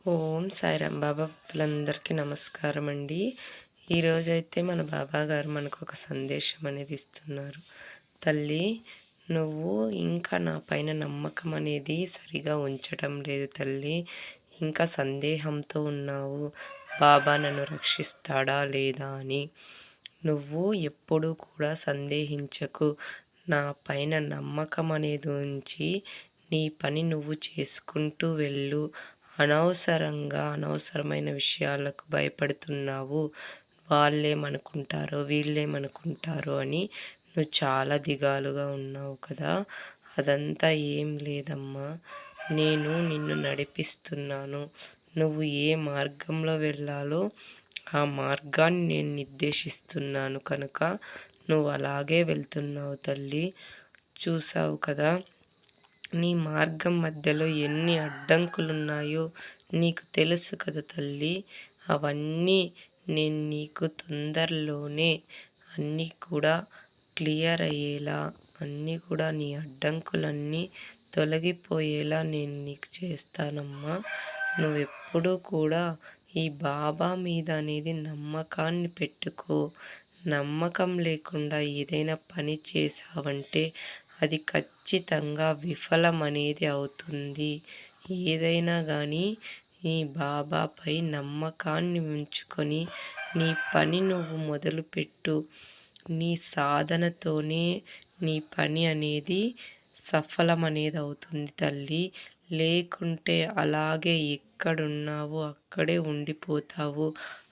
ఓం సాయిరాం. బాబా భక్తులందరికీ నమస్కారం అండి. ఈరోజైతే మన బాబా గారు మనకు ఒక సందేశం అనేది ఇస్తున్నారు. తల్లి, నువ్వు ఇంకా నా పైన నమ్మకం అనేది సరిగా ఉంచటం లేదు తల్లి. ఇంకా సందేహంతో ఉన్నావు. బాబా నన్ను రక్షిస్తాడా లేదా అని. నువ్వు ఎప్పుడూ కూడా సందేహించకు. నా పైన నమ్మకం అనేది ఉంచి నీ పని నువ్వు చేసుకుంటూ వెళ్ళు. అనవసరమైన విషయాలకు భయపడుతున్నావు. వాళ్ళేమనుకుంటారో, వీళ్ళేమనుకుంటారో అని నువ్వు చాలా దిగాలుగా ఉన్నావు కదా! అదంతా ఏం లేదమ్మా. నేను నిన్ను నడిపిస్తున్నాను. నువ్వు ఏ మార్గంలో వెళ్ళాలో ఆ మార్గాన్ని నేను నిర్దేశిస్తున్నాను కనుక నువ్వు అలాగే వెళ్తున్నావు తల్లి. చూసావు కదా! నీ మార్గం మధ్యలో ఎన్ని అడ్డంకులున్నాయో నీకు తెలుసు కదా తల్లి. అవన్నీ నేను నీకు తొందరలోనే అన్నీ కూడా క్లియర్ అయ్యేలా, అన్నీ కూడా నీ అడ్డంకులన్నీ తొలగిపోయేలా నేను నీకు చేస్తానమ్మా. నువ్వెప్పుడూ కూడా ఈ బాబా మీద అనేది నమ్మకాన్ని పెట్టుకో. నమ్మకం లేకుండా ఏదైనా పని చేశావంటే అది ఖచ్చితంగా విఫలమనేది అవుతుంది. ఏదైనా కానీ నీ బాబాపై నమ్మకాన్ని ఉంచుకొని నీ పని నువ్వు మొదలుపెట్టు. నీ సాధనతోనే నీ పని అనేది సఫలమనేది అవుతుంది తల్లి. లేకుంటే అలాగే ఎక్కడున్నావో అక్కడే ఉండిపోతావు.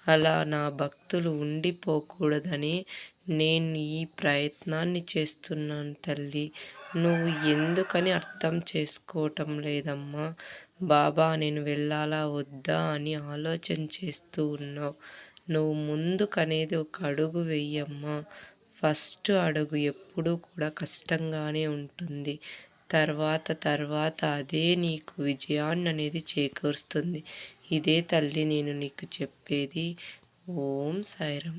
అలా నా భక్తులు ఉండిపోకూడదని నేను ఈ ప్రయత్నాన్ని చేస్తున్నాను తల్లి. నువ్వు ఎందుకని అర్థం చేసుకోవటం లేదమ్మా. బాబా నేను వెళ్ళాలా వద్దా అని ఆలోచన చేస్తూ ఉన్నావు. నువ్వు ముందుకనేది ఒక అడుగు వెయ్యమ్మా. ఫస్ట్ అడుగు ఎప్పుడూ కూడా కష్టంగానే ఉంటుంది. తర్వాత అదే నీకు విజయాన్ని అనేది చేకూరుస్తుంది. ఇదే తల్లి నేను నీకు చెప్పేది. ఓం సాయిరాం.